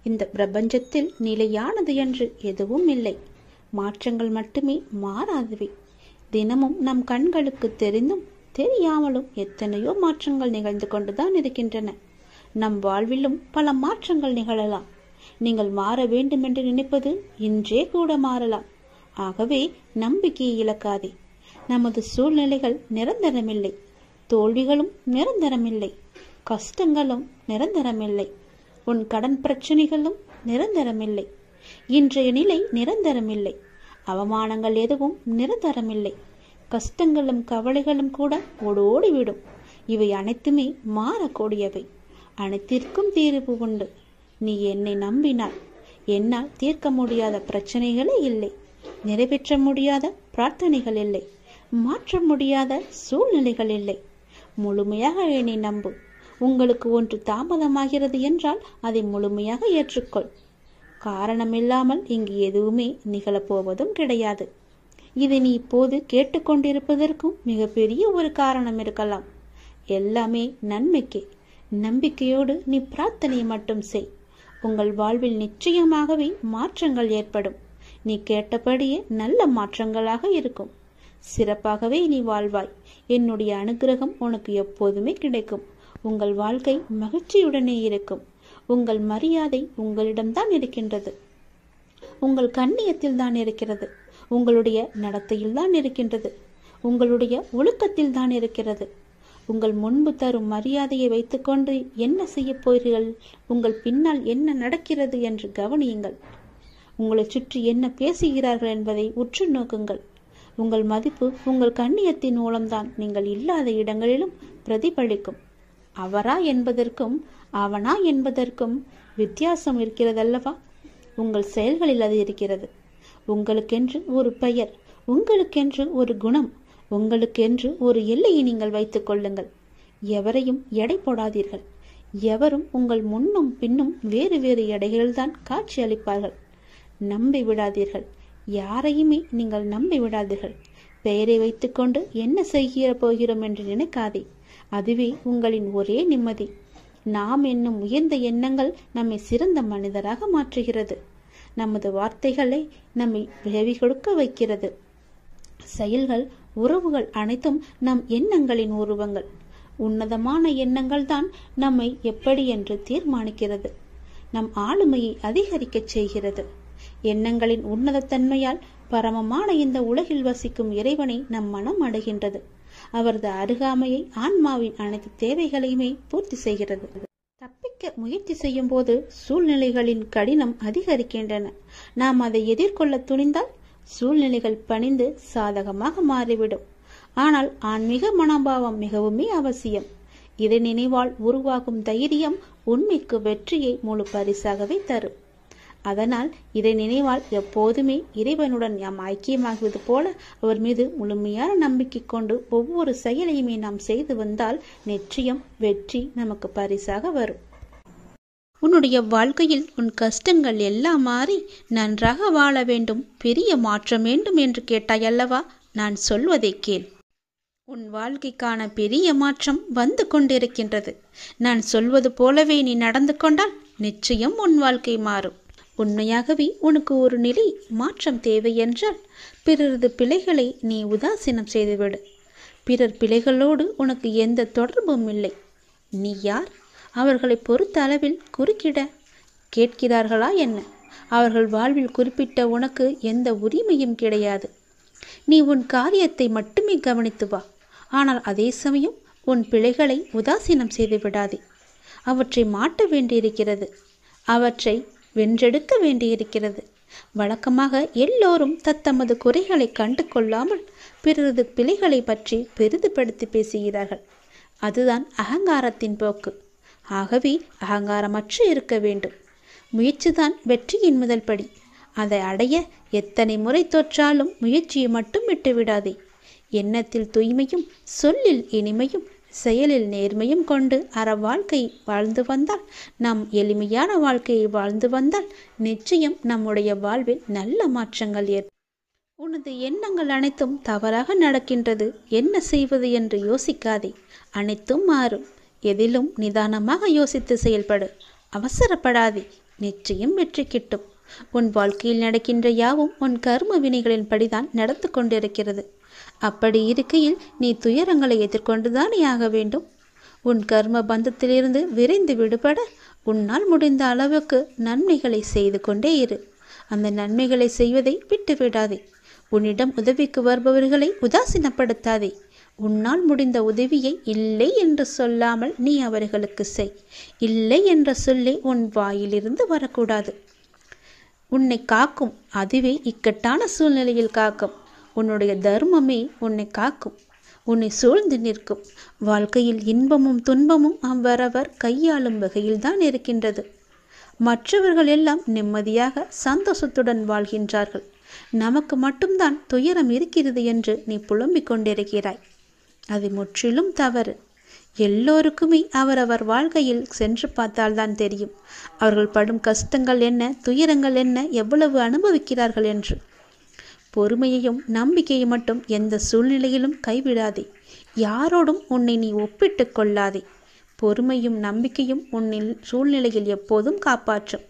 இந்த பிரபஞ்சத்தில் நிலையானது என்று எதுவும் இல்லை. மாற்றங்கள் மட்டுமே மாறாதவை. தினமும் நம் கண்களுக்கு தெரிந்தும் தெரியாமலும் எத்தனையோ மாற்றங்கள் நிகழ்ந்து கொண்டுதான் இருக்கின்றன. நம் வாழ்விலும் பல மாற்றங்கள் நிகழலாம். நீங்கள் மாற வேண்டும் என்று நினைப்பது இன்றே கூட மாறலாம். ஆகவே நம்பிக்கையை இழக்காதே. நமது சூழ்நிலைகள் நிரந்தரமில்லை. தோல்விகளும் நிரந்தரமில்லை. கஷ்டங்களும் நிரந்தரமில்லை. உன் கடன் பிரச்சனைகளும் நிரந்தரமில்லை. இன்றைய நிலை நிரந்தரமில்லை. அவமானங்கள் எதுவும் நிரந்தரமில்லை. கஷ்டங்களும் கவலைகளும் கூட ஓடோடிவிடும். இவை அனைத்துமே மாறக்கூடியவை. அனைத்திற்கும் தீர்வு உண்டு. நீ என்னை நம்பினாய். என்னால் தீர்க்க முடியாத பிரச்சனைகளே இல்லை. நிறைவேற்ற முடியாத பிரார்த்தனைகள் இல்லை. மாற்ற முடியாத சூழ்நிலைகள் இல்லை. முழுமையாக என்னை நம்பு. உங்களுக்கு ஒன்று தாமதமாகிறது என்றால் அதை முழுமையாக ஏற்றுக்கொள். காரணமில்லாமல் இங்கு எதுவுமே நிகழப்போவதும் கிடையாது. இதை நீ இப்போது கேட்டுக்கொண்டிருப்பதற்கும் மிகப்பெரிய ஒரு காரணம் இருக்கலாம். எல்லாமே நன்மைக்கே. நம்பிக்கையோடு நீ பிரார்த்தனை மட்டும் செய். உங்கள் வாழ்வில் நிச்சயமாகவே மாற்றங்கள் ஏற்படும். நீ கேட்டபடியே நல்ல மாற்றங்களாக இருக்கும். சிறப்பாகவே நீ வாழ்வாய். என்னுடைய அனுகிரகம் உனக்கு எப்போதுமே கிடைக்கும். உங்கள் வாழ்க்கை மகிழ்ச்சியுடனே இருக்கும். உங்கள் மரியாதை உங்களிடம்தான் இருக்கின்றது. உங்கள் கண்ணியத்தில் தான் இருக்கிறது. உங்களுடைய நடத்தையில் தான் இருக்கின்றது. உங்களுடைய ஒழுக்கத்தில் தான் இருக்கிறது. உங்கள் முன்பு தரும் மரியாதையை வைத்துக்கொண்டு என்ன செய்ய போகிறீர்கள்? உங்கள் பின்னால் என்ன நடக்கிறது என்று கவனியுங்கள். உங்களை சுற்றி என்ன பேசுகிறார்கள் என்பதை உற்று நோக்குங்கள். உங்கள் மதிப்பு உங்கள் கண்ணியத்தின் மூலம்தான் நீங்கள் இல்லாத இடங்களிலும் பிரதிபலிக்கும். அவரா என்பதற்கும் அவனா என்பதற்கும் வித்தியாசம் இருக்கிறதல்லவா? உங்கள் செயல்களில் அது இருக்கிறது. உங்களுக்கென்று ஒரு பெயர், உங்களுக்கென்று ஒரு குணம், உங்களுக்கென்று ஒரு எல்லையை நீங்கள் வைத்துக் கொள்ளுங்கள். எவரையும் எடை போடாதீர்கள். எவரும் உங்கள் முன்னும் பின்னும் வேறு வேறு எடைகள்தான் காட்சி அளிப்பார்கள். நம்பி விடாதீர்கள். யாரையுமே நீங்கள் நம்பி விடாதீர்கள். பெயரை வைத்துக்கொண்டு என்ன செய்ய போகிறோம் என்று நினைக்காதே. அதுவே உங்களின் ஒரே நிம்மதி. நாம் என்னும் உயர்ந்த எண்ணங்கள் நம்மை சிறந்த மனிதராக மாற்றுகிறது. நமது வார்த்தைகளை நம்மை விளைவி கொடுக்க வைக்கிறது. செயல்கள், உறவுகள் அனைத்தும் நம் எண்ணங்களின் உருவங்கள். உன்னதமான எண்ணங்கள் தான் நம்மை எப்படி என்று தீர்மானிக்கிறது. நம் ஆளுமையை அதிகரிக்கச் செய்கிறது. எண்ணங்களின் உன்னதத்தன்மையால் பரமமான இந்த உலகில் வசிக்கும் இறைவனை நம் மனம் அடைகின்றது. அவரது அருகாமையை ஆன்மாவின் அனைத்து தேவைகளையுமே பூர்த்தி செய்கிறது. தப்பிக்க முயற்சி செய்யும் போது சூழ்நிலைகளின் கடினம் அதிகரிக்கின்றன. நாம் அதை எதிர்கொள்ள துணிந்தால் சூழ்நிலைகள் பணிந்து சாதகமாக மாறிவிடும். ஆனால் ஆன்மீக மனோபாவம் மிகவுமே அவசியம். இதை நினைவால் உருவாகும் தைரியம் உண்மைக்கு வெற்றியை முழு பரிசாகவே தரும். அதனால் இதை நினைவால் எப்போதுமே இறைவனுடன் நாம் ஐக்கியமாகுவது போல அவர் மீது முழுமையான நம்பிக்கை கொண்டு ஒவ்வொரு செயலையுமே நாம் செய்து வந்தால் நிச்சயம் வெற்றி நமக்கு பரிசாக வரும். உன்னுடைய வாழ்க்கையில் உன் கஷ்டங்கள் எல்லாம் மாறி நன்றாக வாழ வேண்டும், பெரிய மாற்றம் வேண்டும் என்று கேட்டாயல்லவா? நான் சொல்வதை கேள். உன் வாழ்க்கைக்கான பெரிய மாற்றம் வந்து கொண்டிருக்கின்றது. நான் சொல்வது போலவே நீ நடந்து கொண்டால் நிச்சயம் உன் வாழ்க்கை மாறும். உண்மையாகவே உனக்கு ஒரு நிலை மாற்றம் தேவை என்றால் பிறரது பிழைகளை நீ உதாசீனம் செய்துவிடு. பிறர் பிழைகளோடு உனக்கு எந்த தொடர்பும் இல்லை. நீ யார்? அவர்களை பொறுத்த அளவில் குறுக்கிட கேட்கிறார்களா என்ன? அவர்கள் வாழ்வில் குறிப்பிட்ட உனக்கு எந்த உரிமையும் கிடையாது. நீ உன் காரியத்தை மட்டுமே கவனித்து வா. ஆனால் அதே சமயம் உன் பிழைகளை உதாசீனம் செய்து விடாதே. அவற்றை மாற்ற வேண்டியிருக்கிறது. அவற்றை வென்றெடுக்க வேண்டியிருக்கிறது. வழக்கமாக எல்லோரும் தத்தமது குறைகளை கண்டு கொள்ளாமல் பிறரது பிழைகளை பற்றி பெரிதுபடுத்தி பேசுகிறார்கள். அதுதான் அகங்காரத்தின் போக்கு. ஆகவே அகங்காரமற்று இருக்க வேண்டும். முயற்சிதான் வெற்றியின் முதல் படி. அதை அடைய எத்தனை முறை தோற்றாலும் முயற்சியை மட்டும் விட்டுவிடாதே. எண்ணத்தில் தூய்மையும், சொல்லில் இனிமையும், செயலில் நேர்மையும் கொண்டு அற வாழ்க்கை வாழ்ந்து வந்தால், நாம் எளிமையான வாழ்க்கையை வாழ்ந்து வந்தால் நிச்சயம் நம்முடைய வாழ்வில் நல்ல மாற்றங்கள் ஏற்படும். உனது எண்ணங்கள் அனைத்தும் தவறாக நடக்கின்றது, என்ன செய்வது என்று யோசிக்காதே. அனைத்தும் மாறும். எதிலும் நிதானமாக யோசித்து செயல்படு. அவசரப்படாதே. நிச்சயம் வெற்றி கிட்டும். உன் வாழ்க்கையில் நடக்கின்ற யாவும் உன் கர்ம வினைகளின் படிதான் நடந்து கொண்டிருக்கிறது. அப்படி இருக்கையில் நீ துயரங்களை எதிர்கொண்டுதானே ஆக வேண்டும். உன் கர்ம பந்தத்திலிருந்து விரைந்து விடுபட உன்னால் முடிந்த அளவுக்கு நன்மைகளை செய்து கொண்டே இரு. அந்த நன்மைகளை செய்வதை விட்டு விடாதே. உன்னிடம் உதவிக்கு வருபவர்களை உதாசீனப்படுத்தாதே. உன்னால் முடிந்த உதவியை இல்லை என்று சொல்லாமல் நீ அவர்களுக்கு செய். இல்லை என்ற சொல்லே உன் வாயிலிருந்து வரக்கூடாது. உன்னை காக்கும், அதுவே இக்கட்டான சூழ்நிலையில் காக்கும். உன்னுடைய தர்மமே உன்னை காக்கும், உன்னை சூழ்ந்து நிற்கும். வாழ்க்கையில் இன்பமும் துன்பமும் அவ்வரவர் கையாளும் வகையில்தான் இருக்கின்றது. மற்றவர்கள் எல்லாம் நிம்மதியாக சந்தோஷத்துடன் வாழ்கின்றார்கள். நமக்கு மட்டும்தான் துயரம் இருக்கிறது என்று நீ புலம்பிக் கொண்டிருக்கிறாய். அது முற்றிலும் தவறு. எல்லோருக்குமே அவரவர் வாழ்க்கையில் சென்று பார்த்தால்தான் தெரியும் அவர்கள் படும் கஷ்டங்கள் என்ன, துயரங்கள் என்ன, எவ்வளவு அனுபவிக்கிறார்கள் என்று. பொறுமையையும் நம்பிக்கையை மட்டும் எந்த சூழ்நிலையிலும் கைவிடாதே. யாரோடும் உன்னை நீ ஒப்பிட்டு கொள்ளாதே. பொறுமையும் நம்பிக்கையும் உன்னில் சூழ்நிலையில் எப்போதும் காப்பாற்றும்.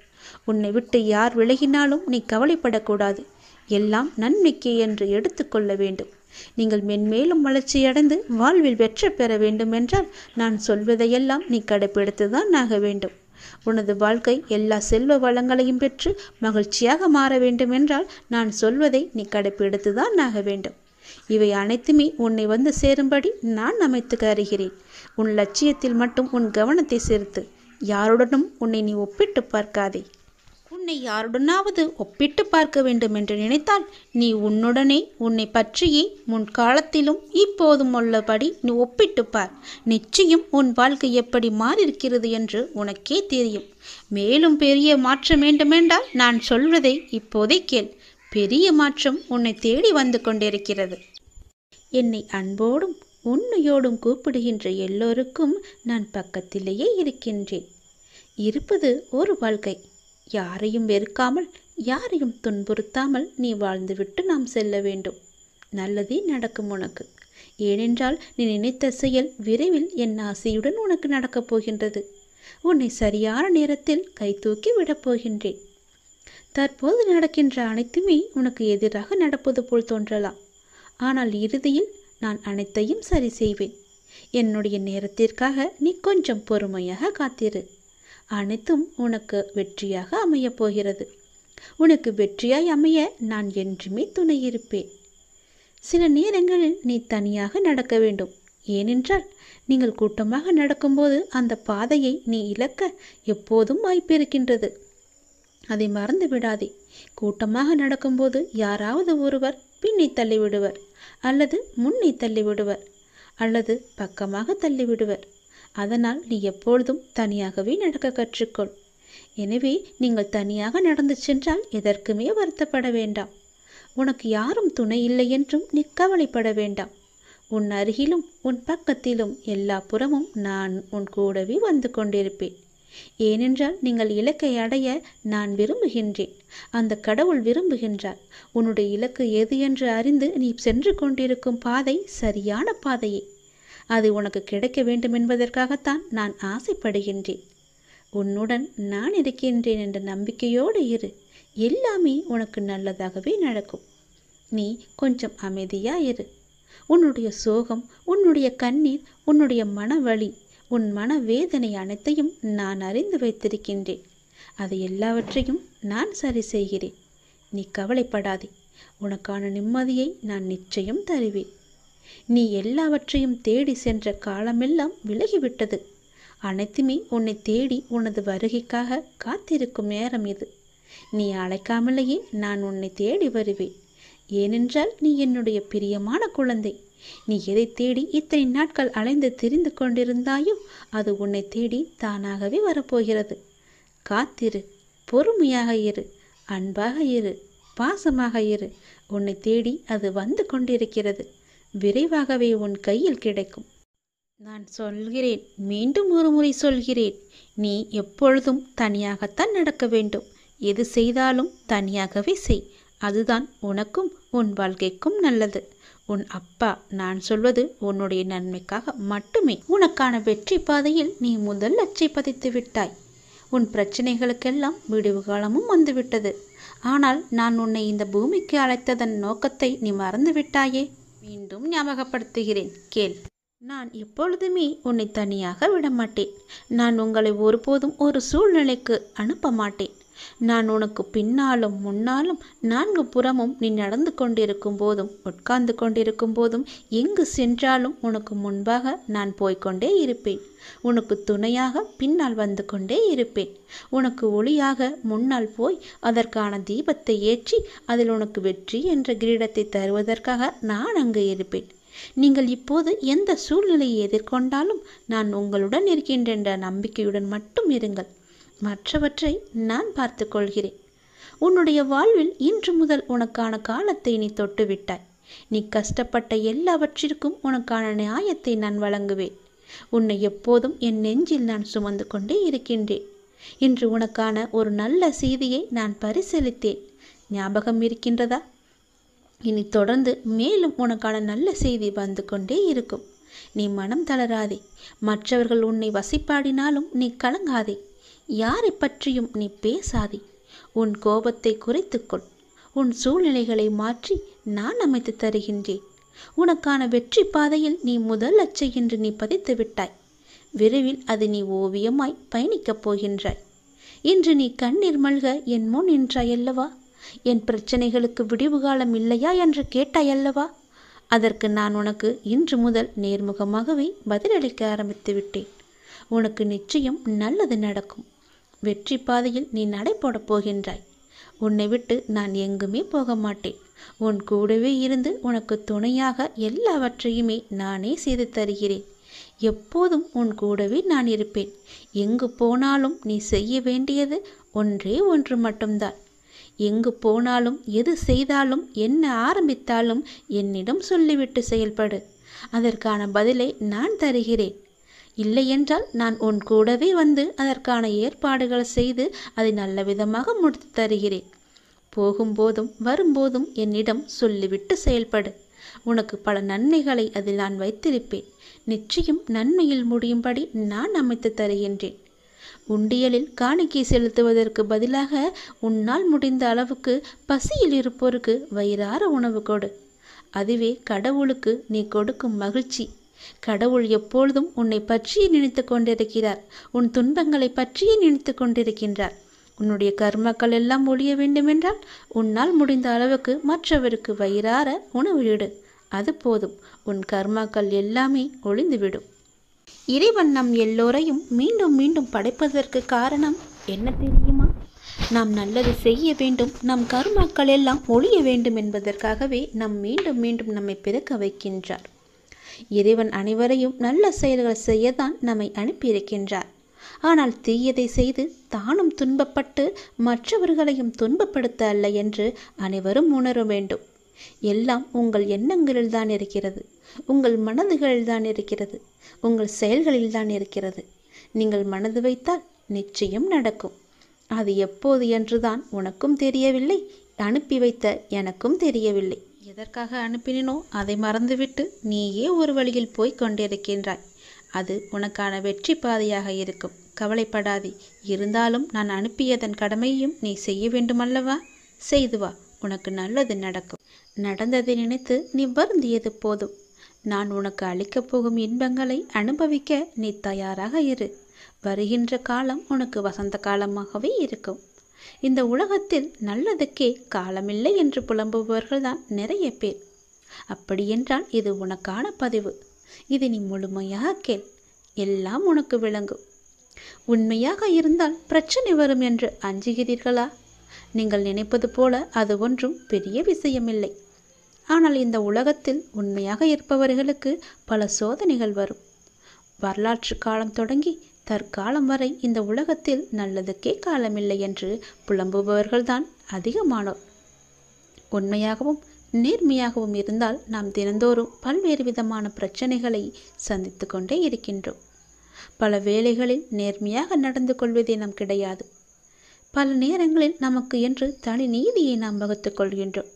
உன்னை விட்டு யார் விலகினாலும் நீ கவலைப்படக்கூடாது. எல்லாம் நன்மைக்கே என்று எடுத்துக்கொள்ள வேண்டும். நீங்கள் மென்மேலும் வளர்ச்சியடைந்து வாழ்வில் வெற்றி பெற வேண்டும் என்றால் நான் சொல்வதையெல்லாம் நீ கடைப்பிடித்துதான் ஆக வேண்டும். உனது வாழ்க்கை எல்லா செல்வ வளங்களையும் பெற்று மகிழ்ச்சியாக மாற வேண்டும் என்றால் நான் சொல்வதை நீ கடைப்பிடித்துதான் ஆக வேண்டும். இவை அனைத்துமே உன்னை வந்து சேரும்படி நான் அமைத்து தருகிறேன். உன் லட்சியத்தில் மட்டும் உன் கவனத்தை செலுத்து. யாருடனும் உன்னை நீ ஒப்பிட்டு பார்க்காதே. உன்னை யாருடனாவது ஒப்பிட்டு பார்க்க வேண்டும் என்று நினைத்தால் நீ உன்னுடனே உன்னை பற்றியே முன்காலத்திலும் இப்போதும் உள்ளபடி நீ ஒப்பிட்டு பார். நிச்சயம் உன் வாழ்க்கை எப்படி மாறியிருக்கிறது என்று உனக்கே தெரியும். மேலும் பெரிய மாற்றம் வேண்டுமென்றால் நான் சொல்வதை இப்போதே கேள். பெரிய மாற்றம் உன்னை தேடி வந்து கொண்டிருக்கிறது. என்னை அன்போடும் உன்னையோடும் கூப்பிடுகின்ற எல்லோருக்கும் நான் பக்கத்திலேயே இருக்கின்றேன். இருப்பது ஒரு வாழ்க்கை. யாரையும் வெறுக்காமல் யாரையும் துன்புறுத்தாமல் நீ வாழ்ந்துவிட்டு நாம் செல்ல வேண்டும். நல்லதே நடக்கும் உனக்கு. ஏனென்றால் நீ நினைத்த செயல் விரைவில் என் ஆசையுடன் உனக்கு நடக்கப் போகின்றது. உன்னை சரியான நேரத்தில் கை தூக்கி விடப் போகின்றேன். தற்போது நடக்கின்ற அனைத்துமே உனக்கு எதிராக நடப்பது போல் தோன்றலாம். ஆனால் இறுதியில் நான் அனைத்தையும் சரி செய்வேன். என்னுடைய நேரத்திற்காக நீ கொஞ்சம் பொறுமையாக காத்திரு. அனைத்தும் உனக்கு வெற்றியாக அமையப் போகிறது. உனக்கு வெற்றியாய் அமைய நான் என்றுமே துணை இருப்பேன். சில நேரங்களில் நீ தனியாக நடக்க வேண்டும். ஏனென்றால் நீங்கள் கூட்டமாக நடக்கும்போது அந்த பாதையை நீ இழக்க எப்போதும் வாய்ப்பிருக்கின்றது. அதை மறந்து விடாதே. கூட்டமாக நடக்கும்போது யாராவது ஒருவர் பின்னே தள்ளிவிடுவர், அல்லது முன்னே தள்ளிவிடுவர், அல்லது பக்கமாக தள்ளிவிடுவர். அதனால் நீ எப்பொழுதும் தனியாகவே நடக்க கற்றுக்கொள். எனவே நீங்கள் தனியாக நடந்து சென்றால் எதற்குமே வருத்தப்பட வேண்டாம். உனக்கு யாரும் துணை இல்லை என்றும் நீ கவலைப்பட வேண்டாம். உன் அருகிலும் உன் பக்கத்திலும் எல்லா புறமும் நான் உன் கூடவே வந்து கொண்டிருப்பேன். ஏனென்றால் நீங்கள் இலக்கை அடைய நான் விரும்புகின்றேன். அந்த கடவுள் விரும்புகின்றார். உன்னுடைய இலக்கு எது என்று அறிந்து நீ சென்று கொண்டிருக்கும் பாதை சரியான பாதையே. அது உனக்கு கிடைக்க வேண்டும் என்பதற்காகத்தான் நான் ஆசைப்படுகின்றேன். உன்னுடன் நான் இருக்கின்றேன் என்ற நம்பிக்கையோடு இரு. எல்லாமே உனக்கு நல்லதாகவே நடக்கும். நீ கொஞ்சம் அமைதியாயிரு. உன்னுடைய சோகம், உன்னுடைய கண்ணீர், உன்னுடைய மனவலி, உன் மனவேதனை அனைத்தையும் நான் அறிந்து வைத்திருக்கின்றேன். அது எல்லாவற்றையும் நான் சரி செய்கிறேன். நீ கவலைப்படாதே. உனக்கான நிம்மதியை நான் நிச்சயம் தருவேன். நீ எல்லாவற்றையும் தேடி சென்ற காலமெல்லாம் விலகிவிட்டது. அனைத்துமே உன்னை தேடி உனது வருகைக்காக காத்திருக்கும் நேரம் இது. நீ அழைக்காமலேயே நான் உன்னை தேடி வருவேன். ஏனென்றால் நீ என்னுடைய பிரியமான குழந்தை. நீ எதை தேடி இத்தனை நாட்கள் அலைந்து திரிந்து கொண்டிருந்தாயோ அது உன்னை தேடி தானாகவே வரப்போகிறது. காத்திரு, பொறுமையாக இரு, அன்பாக இரு, பாசமாக இரு. உன்னை தேடி அது வந்து கொண்டிருக்கிறது. விரைவாகவே உன் கையில் கிடைக்கும். நான் சொல்கிறேன், மீண்டும் ஒரு முறை சொல்கிறேன், நீ எப்பொழுதும் தனியாகத்தான் நடக்க வேண்டும். எது செய்தாலும் தனியாகவே செய். அதுதான் உனக்கும் உன் வாழ்க்கைக்கும் நல்லது. உன் அப்பா நான் சொல்வது உன்னுடைய நன்மைக்காக மட்டுமே. உனக்கான வெற்றி பாதையில் நீ முதல் அச்சை பதித்து விட்டாய். உன் பிரச்சனைகளுக்கெல்லாம் விடிவு காலமும் வந்துவிட்டது. ஆனால் நான் உன்னை இந்த பூமிக்கு அழைத்ததன் நோக்கத்தை நீ மறந்துவிட்டாயே. மீண்டும் ஞாபகப்படுத்துகிறேன், கேள். நான் எப்பொழுதுமே உன்னை தனியாக விடமாட்டேன். நான் உங்களை ஒருபோதும் ஒரு சூழ்நிலைக்கு அனுப்ப மாட்டேன். நான் உனக்கு பின்னாலும் முன்னாலும் நான்கு புறமும் நீ நடந்து கொண்டிருக்கும் போதும் உட்கார்ந்து கொண்டிருக்கும் போதும் எங்கு சென்றாலும் உனக்கு முன்பாக நான் போய்கொண்டே இருப்பேன். உனக்கு துணையாக பின்னால் வந்து கொண்டே இருப்பேன். உனக்கு ஒளியாக முன்னால் போய் அதற்கான தீபத்தை ஏற்றி அதில் உனக்கு வெற்றி என்ற கிரீடத்தை தருவதற்காக நான் அங்கு இருப்பேன். நீங்கள் இப்போது எந்த சூழ்நிலையை எதிர்கொண்டாலும் நான் உங்களுடன் இருக்கின்ற என்ற நம்பிக்கையுடன் மட்டும் இருங்கள். மற்றவற்றை நான் பார்த்து கொள்கிறேன். உன்னுடைய வாழ்வில் இன்று முதல் உனக்கான காலத்தை நீ தொட்டுவிட்டாய். நீ கஷ்டப்பட்ட எல்லாவற்றிற்கும் உனக்கான நியாயத்தை நான் வழங்குவேன். உன்னை எப்போதும் என் நெஞ்சில் நான் சுமந்து கொண்டே இருக்கின்றேன். இன்று உனக்கான ஒரு நல்ல செய்தியை நான் பரிசீலித்தேன். ஞாபகம் இருக்கின்றதா? இனி தொடர்ந்து மேலும் உனக்கான நல்ல செய்தி வந்து கொண்டே இருக்கும். நீ மனம் தளராதே. மற்றவர்கள் உன்னை வசைப்பாடினாலும் நீ கலங்காதே. யாரை பற்றியும் நீ பேசாதே. உன் கோபத்தை குறைத்துக்கொள். உன் சூழ்நிலைகளை மாற்றி நான் அமைத்து தருகின்றேன். உனக்கான வெற்றி பாதையில் நீ முதல் அச்சை என்று நீ பதித்து விட்டாய். விரைவில் அது நீ ஓவியமாய் பயணிக்கப் போகின்றாய். இன்று நீ கண்ணீர் மல்க என் முன் நின்றாயல்லவா? என் பிரச்சனைகளுக்கு விடிவு காலம் இல்லையா என்று கேட்டாயல்லவா? அதற்கு நான் உனக்கு இன்று முதல் நேர்முகமாகவே பதிலளிக்க ஆரம்பித்து விட்டேன். உனக்கு நிச்சயம் நல்லது நடக்கும். வெற்றி பாதையில் நீ நடைபோடப் போகின்றாய். உன்னை விட்டு நான் எங்குமே போக மாட்டேன். உன் கூடவே இருந்து உனக்கு துணையாக எல்லாவற்றையுமே நானே செய்து தருகிறேன். எப்போதும் உன் கூடவே நான் இருப்பேன். எங்கு போனாலும் நீ செய்ய வேண்டியது ஒன்றே ஒன்று மட்டும்தான். எங்கு போனாலும் எது செய்தாலும் என்ன ஆரம்பித்தாலும் என்னிடம் சொல்லிவிட்டு செயல்படு. அதற்கான பதிலை நான் தருகிறேன். இல்லையென்றால் நான் உன் கூடவே வந்து அதற்கான ஏற்பாடுகள் செய்து அதை நல்ல விதமாக முடித்து தருகிறேன். போகும்போதும் வரும்போதும் என்னிடம் சொல்லிவிட்டு செயல்படு. உனக்கு பல நன்மைகளை அதில் நான் வைத்திருப்பேன். நிச்சயம் நன்மையில் முடியும்படி நான் அமைத்து தருகின்றேன். உண்டியலில் காணிக்கை செலுத்துவதற்கு பதிலாக உன்னால் முடிந்த அளவுக்கு பசியில் இருப்போருக்கு வயிறார உணவு கொடு. அதுவே கடவுளுக்கு நீ கொடுக்கும் மகிழ்ச்சி. கடவுள் எப்பொழுதும் உன்னை பற்றியே நினைத்து கொண்டிருக்கிறார். உன் துன்பங்களை பற்றியே நினைத்து கொண்டிருக்கின்றார். உன்னுடைய கர்மக்கள் எல்லாம் ஒழிய வேண்டுமென்றால் உன்னால் முடிந்த அளவுக்கு மற்றவருக்கு வயிறார உணவு இடு. அது போதும். உன் கர்மாக்கள் எல்லாமே ஒளிந்துவிடும். இறைவன் நம் எல்லோரையும் மீண்டும் மீண்டும் படைப்பதற்கு காரணம் என்ன தெரியுமா? நாம் நல்லது செய்ய வேண்டும், நம் கர்மாக்கள் எல்லாம் ஒழிய வேண்டும் என்பதற்காகவே மீண்டும் மீண்டும் நம்மை பிறக்க வைக்கின்றார். இறைவன் அனைவரையும் நல்ல செயல்கள் செய்யத்தான் நம்மை அனுப்பியிருக்கின்றார். ஆனால் தீயதை செய்து தானும் துன்பப்பட்டு மற்றவர்களையும் துன்பப்படுத்த அல்ல என்று அனைவரும் உணர வேண்டும். எல்லாம் உங்கள் எண்ணங்களில்தான் இருக்கிறது. உங்கள் மனதுகளில்தான் இருக்கிறது. உங்கள் செயல்களில்தான் இருக்கிறது. நீங்கள் மனது வைத்தால் நிச்சயம் நடக்கும். அது எப்போது என்றுதான் உனக்கும் தெரியவில்லை, அனுப்பி வைத்த எனக்கும் தெரியவில்லை. எதற்காக அனுப்பினோ அதை மறந்துவிட்டு நீயே ஒரு வழியில் போய் கொண்டிருக்கின்றாய். அது உனக்கான வெற்றி பாதையாக இருக்கும். கவலைப்படாதே. இருந்தாலும் நான் அனுப்பியதன் கடமையும் நீ செய்ய வேண்டுமல்லவா? செய்து வா. உனக்கு நல்லது நடக்கும். நடந்ததை நினைத்து நீ வருந்தியது போதும். நான் உனக்கு அளிக்கப் போகும் இன்பங்களை அனுபவிக்க நீ தயாராக இரு. வருகின்ற காலம் உனக்கு வசந்த காலமாகவே இருக்கும். இந்த உலகத்தில் நல்லதுக்கே காலமில்லை என்று புலம்புபவர்கள்தான் நிறைய பேர். அப்படியென்றால் இது உனக்கான பதிவு. இது நீ முழுமையாக கேள். எல்லாம் உனக்கு விளங்கும். உண்மையாக இருந்தால் பிரச்சனை வரும் என்று அஞ்சுகிறீர்களா? நீங்கள் நினைப்பது போல அது ஒன்றும் பெரிய விஷயமில்லை. ஆனால் இந்த உலகத்தில் உண்மையாக இருப்பவர்களுக்கு பல சோதனைகள் வரும். வரலாற்று காலம் தொடங்கி தற்காலம் வரை இந்த உலகத்தில் நல்லதுக்கே காலமில்லை என்று புலம்புபவர்கள்தான் அதிகமானோர். உண்மையாகவும் நேர்மையாகவும் இருந்தால் நாம் தினந்தோறும் பல்வேறு விதமான பிரச்சனைகளை சந்தித்து கொண்டே இருக்கின்றோம். பல வேளைகளில் நேர்மையாக நடந்து கொள்வதே நம் கிடையாது. பல நேரங்களில் நமக்கு என்று தனி நீதியை நாம் வகுத்துக் கொள்கின்றோம்.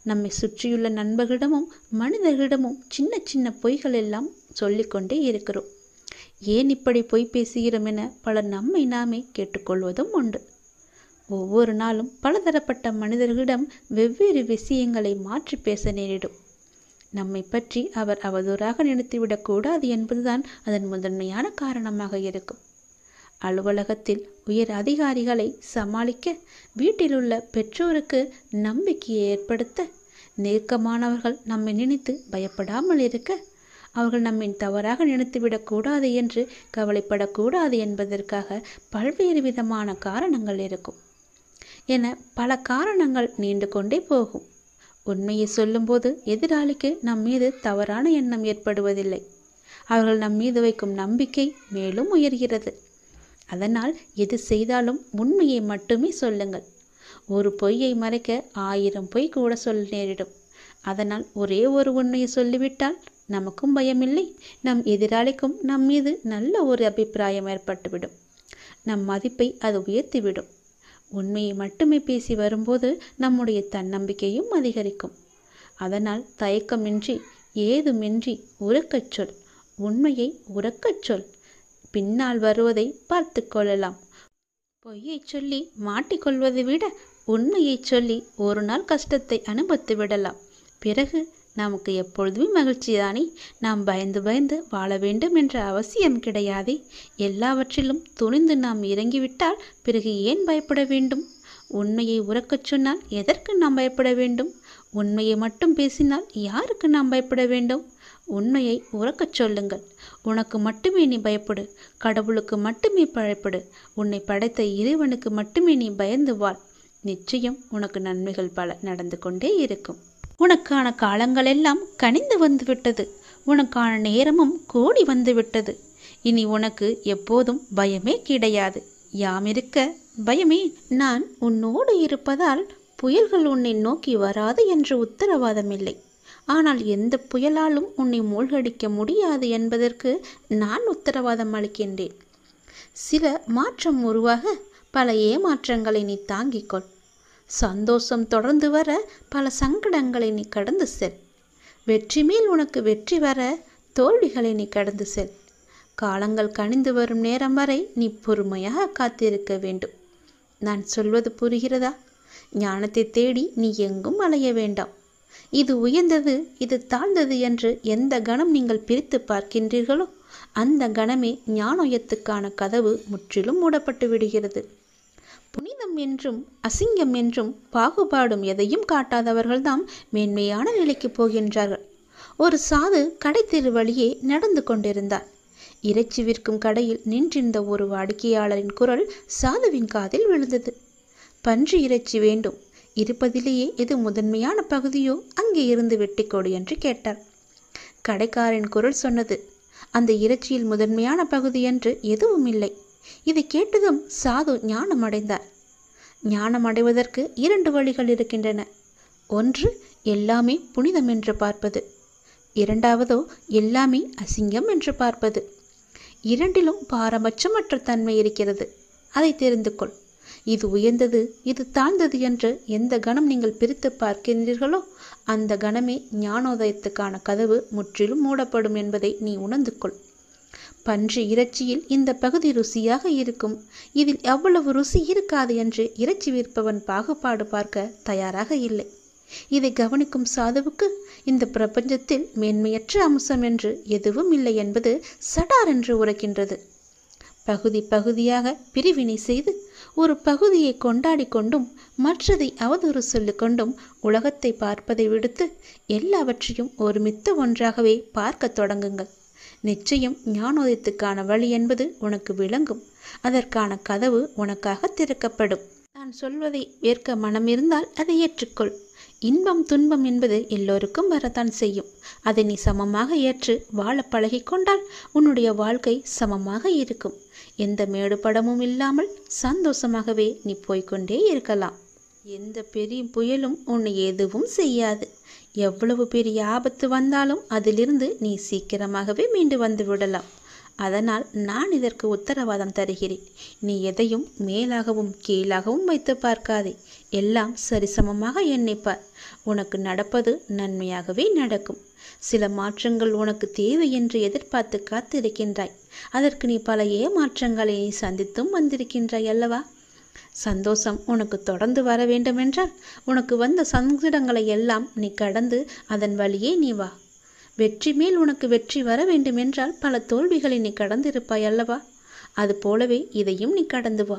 நம்மை சுற்றியுள்ள நண்பர்களிடமும் மனிதர்களிடமும் சின்ன சின்ன பொய்கள் எல்லாம் சொல்லிக்கொண்டே இருக்கிறோம். ஏன் இப்படி பொய் பேசுகிறோம் என பலர் நம்மை நாமே கேட்டுக்கொள்வதும் உண்டு. ஒவ்வொரு நாளும் பலதரப்பட்ட மனிதர்களிடம் வெவ்வேறு விஷயங்களை மாற்றி பேச நேரிடும். நம்மை பற்றி அவர் அவதூறாக நினைத்துவிடக்கூடாது என்பதுதான் அதன் முதன்மையான காரணமாக இருக்கும். அலுவலகத்தில் உயர் அதிகாரிகளை சமாளிக்க, வீட்டிலுள்ள பெற்றோருக்கு நம்பிக்கையை ஏற்படுத்த, நெருக்கமானவர்கள் நம்மை நினைத்து பயப்படாமல் இருக்க, அவர்கள் நம்மை தவறாக நினைத்துவிடக்கூடாது என்று கவலைப்படக்கூடாது என்பதற்காக பல்வேறு விதமான காரணங்கள் இருக்கும் என பல காரணங்கள் நீண்டு கொண்டே போகும். உண்மையை சொல்லும்போது எதிராளிக்கு நம் மீது தவறான எண்ணம் ஏற்படுவதில்லை. அவர்கள் நம் மீது வைக்கும் நம்பிக்கை மேலும் உயர்கிறது. அதனால் எது செய்தாலும் உண்மையை மட்டுமே சொல்லுங்கள். ஒரு பொய்யை மறைக்க 1000 பொய் கூட சொல்ல நேரிடும். அதனால் ஒரே ஒரு உண்மையை சொல்லிவிட்டால் நமக்கும் பயமில்லை, நம் எதிராளிக்கும் நம் மீது நல்ல ஒரு அபிப்பிராயம் ஏற்பட்டுவிடும். நம் மதிப்பை அது உயர்த்திவிடும். உண்மையை மட்டுமே பேசி வரும்போது நம்முடைய தன்னம்பிக்கையும் அதிகரிக்கும். அதனால் தயக்கமின்றி, ஏதுமின்றி உரக்கச் சொல். உண்மையை உரக்கச் சொல். பின்னால் வருவதை பார்த்து கொள்ளலாம். பொய்யை சொல்லி மாட்டிக்கொள்வதை விட உண்மையை சொல்லி ஒரு நாள் கஷ்டத்தை அனுபவித்து விடலாம். பிறகு நமக்கு எப்பொழுதுமே மகிழ்ச்சிதானே. நாம் பயந்து பயந்து வாழ வேண்டும் என்ற அவசியம் கிடையாதே. எல்லாவற்றிலும் துணிந்து நாம் இறங்கிவிட்டால் பிறகு ஏன் பயப்பட வேண்டும்? உண்மையை உரக்கச் சொன்னால் எதற்கு நாம் பயப்பட வேண்டும்? உண்மையை மட்டும் பேசினால் யாருக்கு நாம் பயப்பட வேண்டும்? உண்மையை உரக்கச் சொல்லுங்கள். உனக்கு மட்டுமே நீ பயப்படு. கடவுளுக்கு மட்டுமே பயப்படு. உன்னை படைத்த இறைவனுக்கு மட்டுமே நீ பயந்து வாழ். நிச்சயம் உனக்கு நன்மைகள் பல நடந்து கொண்டே இருக்கும். உனக்கான காலங்களெல்லாம் கனிந்து வந்துவிட்டது. உனக்கான நேரமும் கூடி வந்துவிட்டது. இனி உனக்கு எப்போதும் பயமே கிடையாது. யாம் இருக்க பயமே. நான் உன்னோடு இருப்பதால் புயல்கள் உன்னை நோக்கி வராது என்று உத்தரவாதம் இல்லை. ஆனால் எந்த புயலாலும் உன்னை மூழ்கடிக்க முடியாது என்பதற்கு நான் உத்தரவாதம் அளிக்கின்றேன். சில மாற்றம் உருவாக பல ஏமாற்றங்களை நீ தாங்கிக்கொள். சந்தோஷம் தொடர்ந்து வர பல சங்கடங்களை நீ கடந்து செல். வெற்றி மேல் உனக்கு வெற்றி வர தோல்விகளை நீ கடந்து செல். காலங்கள் கனிந்து வரும் நேரம் வரை நீ பொறுமையாக காத்திருக்க வேண்டும். நான் சொல்வது புரிகிறதா? ஞானத்தை தேடி நீ எங்கும் அலைய வேண்டாம். இது உயர்ந்தது, இது தாழ்ந்தது என்று எந்த கணம் நீங்கள் பிரித்து பார்க்கின்றீர்களோ அந்த கணமே ஞானோயத்துக்கான கதவு முற்றிலும் மூடப்பட்டு விடுகிறது. புனிதம் என்றும் அசிங்கம் என்றும் பாகுபாடும் எதையும் காட்டாதவர்கள்தான் மேன்மையான நிலைக்கு போகின்றார்கள். ஒரு சாது கடைத்தெரு வழியே நடந்து கொண்டிருந்தார். இறைச்சி விற்கும் கடையில் நின்றிருந்த ஒரு வாடிக்கையாளரின் குரல் சாதுவின் காதில் விழுந்தது. பன்றி இறைச்சி வேண்டும். இருப்பதிலேயே எது முதன்மையான பகுதியோ அங்கே இருந்து வெட்டிக்கொடு என்று கேட்டார். கடைக்காரன் குரல் சொன்னது, அந்த இறைச்சியில் முதன்மையான பகுதி என்று எதுவும் இல்லை. இதை கேட்டதும் சாது ஞானம் அடைந்தார். ஞானம் அடைவதற்கு 2 வழிகள் இருக்கின்றன. ஒன்று, எல்லாமே புனிதம் என்று பார்ப்பது. இரண்டாவதோ எல்லாமே அசிங்கம் என்று பார்ப்பது. இரண்டிலும் பாரபட்சமற்ற தன்மை இருக்கிறது. அதை தெரிந்து கொள். இது உயர்ந்தது, இது தாழ்ந்தது என்று எந்த கணம் நீங்கள் பிரித்து பார்க்கின்றீர்களோ அந்த கணமே ஞானோதயத்துக்கான கதவு முற்றிலும் மூடப்படும் என்பதை நீ உணர்ந்து கொள். பன்றி இறைச்சியில் இந்த பகுதி ருசியாக இருக்கும், இதில் எவ்வளவு ருசி இருக்காது என்று இறைச்சி விற்பவன் பாகுபாடு பார்க்க தயாராக இல்லை. இதை கவனிக்கும் சாதுவுக்கு இந்த பிரபஞ்சத்தில் மேன்மையற்ற அம்சம் என்று எதுவும் இல்லை என்பது சடார் என்று உரைக்கின்றது. பகுதி பகுதியாக பிரிவினை செய்து ஒரு பகுதியை கொண்டாடி கொண்டும் மற்றதை அவதூறு சொல்லிக்கொண்டும் உலகத்தை பார்ப்பதை விடுத்து எல்லாவற்றையும் ஒருமித்த ஒன்றாகவே பார்க்க தொடங்குங்கள். நிச்சயம் ஞானோதயத்துக்கான வழி என்பது உனக்கு விளங்கும். அதற்கான கதவு உனக்காக திறக்கப்படும். நான் சொல்வதை ஏற்க மனம் இருந்தால் அதை ஏற்றுக்கொள். இன்பம் துன்பம் என்பது எல்லோருக்கும் வரத்தான் செய்யும். அதை நீ சமமாக ஏற்று வாழ பழகி கொண்டால் உன்னுடைய வாழ்க்கை சமமாக இருக்கும். எந்த மேடுபடமும் இல்லாமல் சந்தோஷமாகவே நீ போய்கொண்டே இருக்கலாம். எந்த பெரிய புயலும் உன்னை எதுவும் செய்யாது. எவ்வளவு பெரிய ஆபத்து வந்தாலும் அதிலிருந்து நீ சீக்கிரமாகவே மீண்டு வந்து விடலாம். அதனால் நான் இதற்கு உத்தரவாதம் தருகிறேன். நீ எதையும் மேலாகவும் கீழாகவும் வைத்து பார்க்காதே. எல்லாம் சரிசமமாக எண்ணிப்பார். உனக்கு நடப்பது நன்மையாகவே நடக்கும். சில மாற்றங்கள் உனக்கு தேவை என்று எதிர்பார்த்து காத்திருக்கின்றாய். அதற்கு நீ பல ஏமாற்றங்களை சந்தித்தும் வந்திருக்கின்றாய் அல்லவா? சந்தோஷம் உனக்கு தொடர்ந்து வர வேண்டுமென்றால் உனக்கு வந்த சங்கடங்களை எல்லாம் நீ கடந்து அதன் வழியே நீ வா. வெற்றி மேல் உனக்கு வெற்றி வர வேண்டுமென்றால் பல தோல்விகளை நீ கடந்திருப்பாய் அல்லவா? அது போலவே இதையும் நீ கடந்து வா.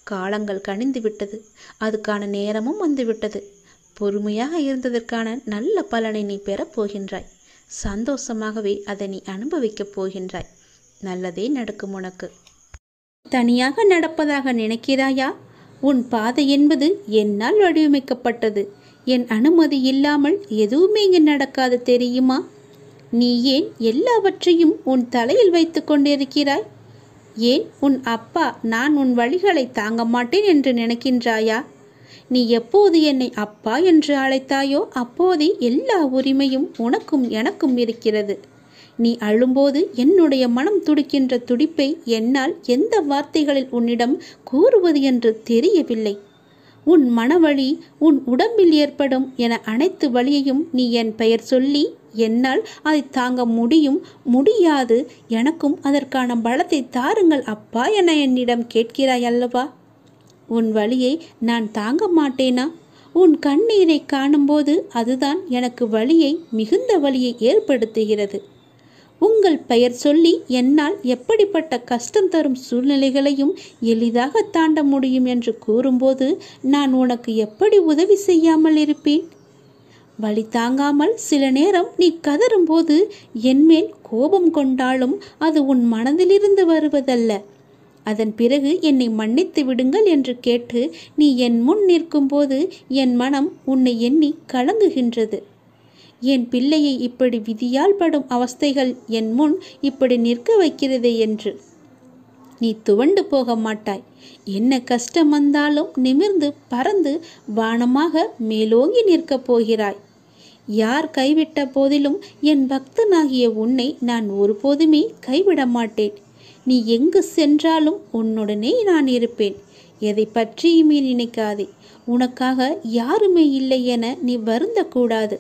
காலங்கள் கனிந்து விட்டது, அதுக்கான நேரமும் வந்துவிட்டது. பொறுமையாக இருந்ததற்கான நல்ல பலனை நீ பெறப் போகின்றாய். சந்தோஷமாகவே அதை நீ அனுபவிக்கப் போகின்றாய். நல்லதே நடக்கும் உனக்கு. தனியாக நடப்பதாக நினைக்கிறாயா? உன் பாதை என்பது என்னால் வடிவமைக்கப்பட்டது. என் அனுமதி இல்லாமல் எதுவுமே இங்கு நடக்காது தெரியுமா? நீ ஏன் எல்லாவற்றையும் உன் தலையில் வைத்து கொண்டிருக்கிறாய்? ஏன் உன் அப்பா நான் உன் வழிகளை தாங்க மாட்டேன் என்று நினைக்கின்றாயா? நீ எப்போது என்னை அப்பா என்று அழைத்தாயோ அப்போதே எல்லா உரிமையும் உனக்கும் எனக்கும் இருக்கிறது. நீ அழும்போது என்னுடைய மனம் துடிக்கின்ற துடிப்பை என்னால் எந்த வார்த்தைகளில் உன்னிடம் கூறுவது என்று தெரியவில்லை. உன் மனவழி, உன் உடம்பில் ஏற்படும் என அனைத்து வழியையும் நீ என் பெயர் சொல்லி என்னால் அதை தாங்க முடியாது, எனக்கும் அதற்கான பலத்தை தாருங்கள் அப்பா என என்னிடம் கேட்கிறாய் அல்லவா? உன் வழியை நான் தாங்க மாட்டேனா? உன் கண்ணீரை காணும்போது அதுதான் எனக்கு மிகுந்த வலியை ஏற்படுத்துகிறது. உங்கள் பெயர் சொல்லி என்னால் எப்படிப்பட்ட கஷ்டம் தரும் சூழ்நிலைகளையும் எளிதாக தாண்ட முடியும் என்று கூறும்போது நான் உனக்கு எப்படி உதவி செய்யாமல் இருப்பேன்? வலி தாங்காமல் சில நேரம் நீ கதறும்போது என்மேல் கோபம் கொண்டாலும் அது உன் மனதிலிருந்து வருவதல்ல. அதன் பிறகு என்னை மன்னித்து விடுங்கள் என்று கேட்டு நீ என் முன் நிற்கும்போது என் மனம் உன்னை எண்ணி கலங்குகின்றது. என் பிள்ளையை இப்படி விதியால் படும் அவஸ்தைகள் என் முன் இப்படி நிற்க வைக்கிறதே என்று. நீ துவண்டு போக மாட்டாய். என்ன கஷ்டம் வந்தாலும் நிமிர்ந்து பறந்து வானமாக மேலோங்கி நிற்கப் போகிறாய். யார் கைவிட்ட போதிலும் என் பக்தனாகிய உன்னை நான் ஒருபோதுமே கைவிட மாட்டேன். நீ எங்கு சென்றாலும் உன்னுடனே நான் இருப்பேன். எதை பற்றியுமே நினைக்காதே. உனக்காக யாருமே இல்லை என நீ வருந்தக்கூடாது.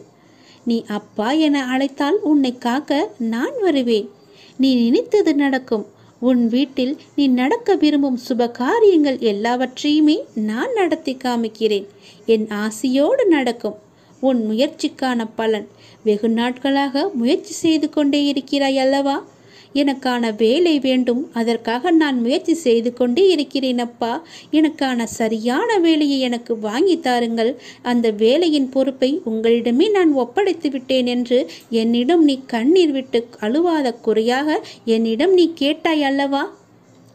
நீ அப்பா என அழைத்தால் உன்னை காக்க நான் வருவேன். நீ நினைத்தது நடக்கும். உன் வீட்டில் நீ நடக்க விரும்பும் சுப காரியங்கள் எல்லாவற்றையுமே நான் நடத்தி காமிக்கிறேன். என் ஆசையோடு நடக்கும். உன் முயற்சிக்கான பலன். வெகு நாட்களாக முயற்சி செய்து கொண்டே இருக்கிறாய் அல்லவா? எனக்கான வேலை வேண்டும், அதற்காக நான் முயற்சி செய்து கொண்டே இருக்கிறேன் அப்பா. எனக்கான சரியான வேலையை எனக்கு வாங்கி தாருங்கள். அந்த வேலையின் பொறுப்பை உங்களிடமே நான் ஒப்படைத்து விட்டேன் என்று என்னிடம் நீ கண்ணீர் விட்டு அழுவாத குறையாக என்னிடம் நீ கேட்டாய் அல்லவா?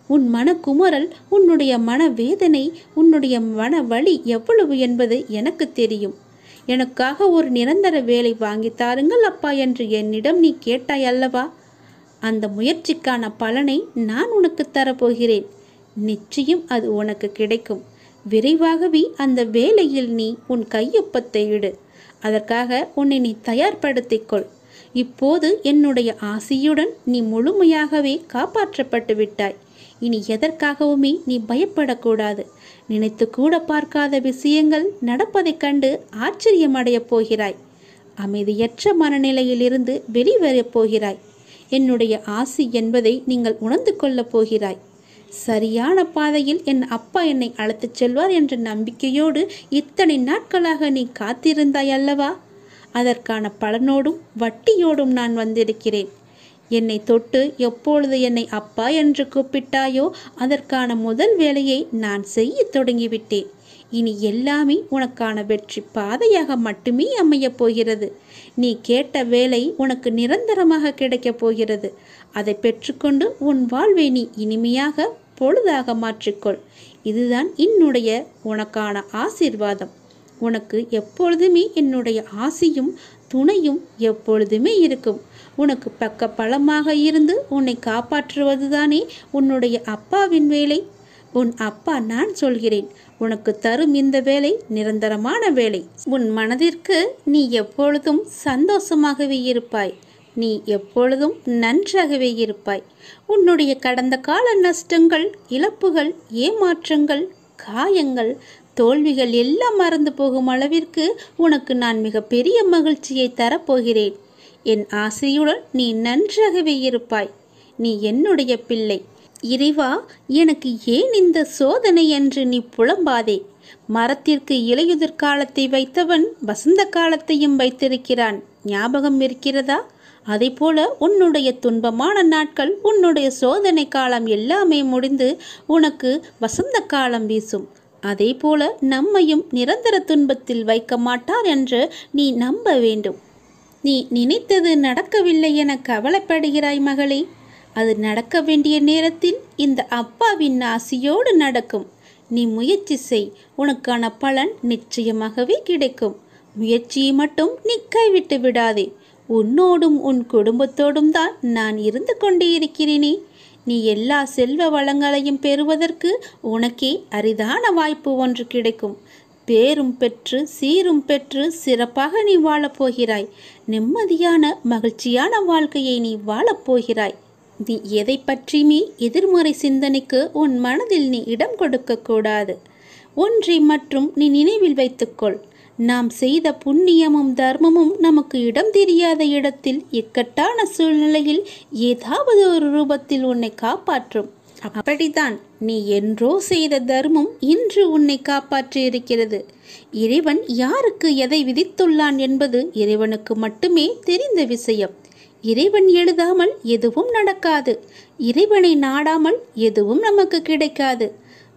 உன் மனக்குமுறல், உன்னுடைய மனவேதனை, உன்னுடைய மன வலி எவ்வளவு என்பது எனக்கு தெரியும். எனக்காக ஒரு நிரந்தர வேலை வாங்கி தாருங்கள் அப்பா என்று என்னிடம் நீ கேட்டாய் அல்லவா? அந்த முயற்சிக்கான பலனை நான் உனக்கு தரப்போகிறேன். நிச்சயம் அது உனக்கு கிடைக்கும். விரைவாகவே அந்த வேலையில் நீ உன் கையொப்பத்தை இடு. அதற்காக உன்னை நீ தயார்படுத்திக்கொள். இப்போது என்னுடைய ஆசையுடன் நீ முழுமையாகவே காப்பாற்றப்பட்டு விட்டாய். இனி எதற்காகவுமே நீ பயப்படக்கூடாது. நினைத்து கூட பார்க்காத விஷயங்கள் நடப்பதைக் கண்டு ஆச்சரியமடையப் போகிறாய். அமைதியற்ற மனநிலையிலிருந்து வெளிவரப் போகிறாய். என்னுடைய ஆசி என்பதை நீங்கள் உணர்ந்து கொள்ளப் போகிறாய். சரியான பாதையில் என் அப்பா என்னை அழைத்துச் செல்வார் என்ற நம்பிக்கையோடு இத்தனை நாட்களாக நீ காத்திருந்தாய் அல்லவா? அதற்கான பலனோடும் வட்டியோடும் நான் வந்திருக்கிறேன். என்னை தொட்டு எப்பொழுது என்னை அப்பா என்று கூப்பிட்டாயோ அதற்கான முதல் வேலையை நான் செய்ய தொடங்கிவிட்டேன். இனி எல்லாமே உனக்கான வெற்றி பாதையாக மட்டுமே அமையப் போகிறது. நீ கேட்ட வேலை உனக்கு நிரந்தரமாக கிடைக்கப் போகிறது. அதை பெற்றுக்கொண்டு உன் வாழ்வை நீ இனிமையாக பொழுதாக மாற்றிக்கொள். இதுதான் என்னுடைய உனக்கான ஆசீர்வாதம். உனக்கு எப்பொழுதுமே என்னுடைய ஆசியும் துணையும் எப்பொழுதுமே இருக்கும். உனக்கு பக்க பலமாக இருந்து உன்னை காப்பாற்றுவதுதானே உன்னுடைய அப்பாவின் வேலை. உன் அப்பா நான் சொல்கிறேன். உனக்கு தரும் இந்த வேலை நிரந்தரமான வேலை. உன் மனதிற்கு நீ எப்பொழுதும் சந்தோஷமாகவே இருப்பாய். நீ எப்பொழுதும் நன்றாகவே இருப்பாய். உன்னுடைய கடந்த கால நஷ்டங்கள், இழப்புகள், ஏமாற்றங்கள், காயங்கள், தோல்விகள் எல்லாம் மறந்து போகும் அளவிற்கு உனக்கு நான் மிக பெரிய மகிழ்ச்சியை தரப்போகிறேன். என் ஆசையுடன் நீ நன்றாகவே இருப்பாய். நீ என்னுடைய பிள்ளை. இறைவா, எனக்கு ஏன் இந்த சோதனை என்று நீ புலம்பாதே. மரத்திற்கு இலையுதிர் காலத்தை வைத்தவன் வசந்த காலத்தையும் வைத்திருக்கிறான். ஞாபகம் இருக்கிறதா? அதைப்போல உன்னுடைய துன்பமான நாட்கள், உன்னுடைய சோதனை காலம் எல்லாமே முடிந்து உனக்கு வசந்த காலம் வீசும். அதே போல நம்மையும் நிரந்தர துன்பத்தில் வைக்க மாட்டார் என்று நீ நம்ப வேண்டும். நீ நினைத்தது நடக்கவில்லை என கவலைப்படுகிறாய் மகளே. அது நடக்க வேண்டிய நேரத்தில் இந்த அப்பாவின் ஆசியோடு நடக்கும். நீ முயற்சி செய், உனக்கான பலன் நிச்சயமாகவே கிடைக்கும். முயற்சியை மட்டும் நீ கைவிட்டு விடாதே. உன்னோடும் உன் குடும்பத்தோடும் தான் நான் இருந்து கொண்டே இருக்கிறேனே. நீ எல்லா செல்வ வளங்களையும் பெறுவதற்கு உனக்கே அரிதான வாய்ப்பு ஒன்று கிடைக்கும். பேரும் பெற்று சீரும் பெற்று சிறப்பாக நீ வாழப்போகிறாய். நிம்மதியான மகிழ்ச்சியான வாழ்க்கையை நீ வாழப்போகிறாய். நீ எதை பற்றியுமே எதிர்மறை சிந்தனைக்கு உன் மனதில் நீ இடம் கொடுக்க கூடாது. ஒன்றை மற்றும் நீ நினைவில் வைத்துக்கொள். நாம் செய்த புண்ணியமும் தர்மமும் நமக்கு இடம் தெரியாத இடத்தில் இக்கட்டான சூழ்நிலையில் ஏதாவது ஒரு ரூபத்தில் உன்னை காப்பாற்றும். அப்படித்தான் நீ என்றோ செய்த தர்மம் இன்று உன்னை காப்பாற்றி இருக்கிறது. இறைவன் யாருக்கு எதை விதித்துள்ளான் என்பது இறைவனுக்கு மட்டுமே தெரிந்த விஷயம். இறைவன் எழுதாமல் எதுவும் நடக்காது. இறைவனை நாடாமல் எதுவும் நமக்கு கிடைக்காது.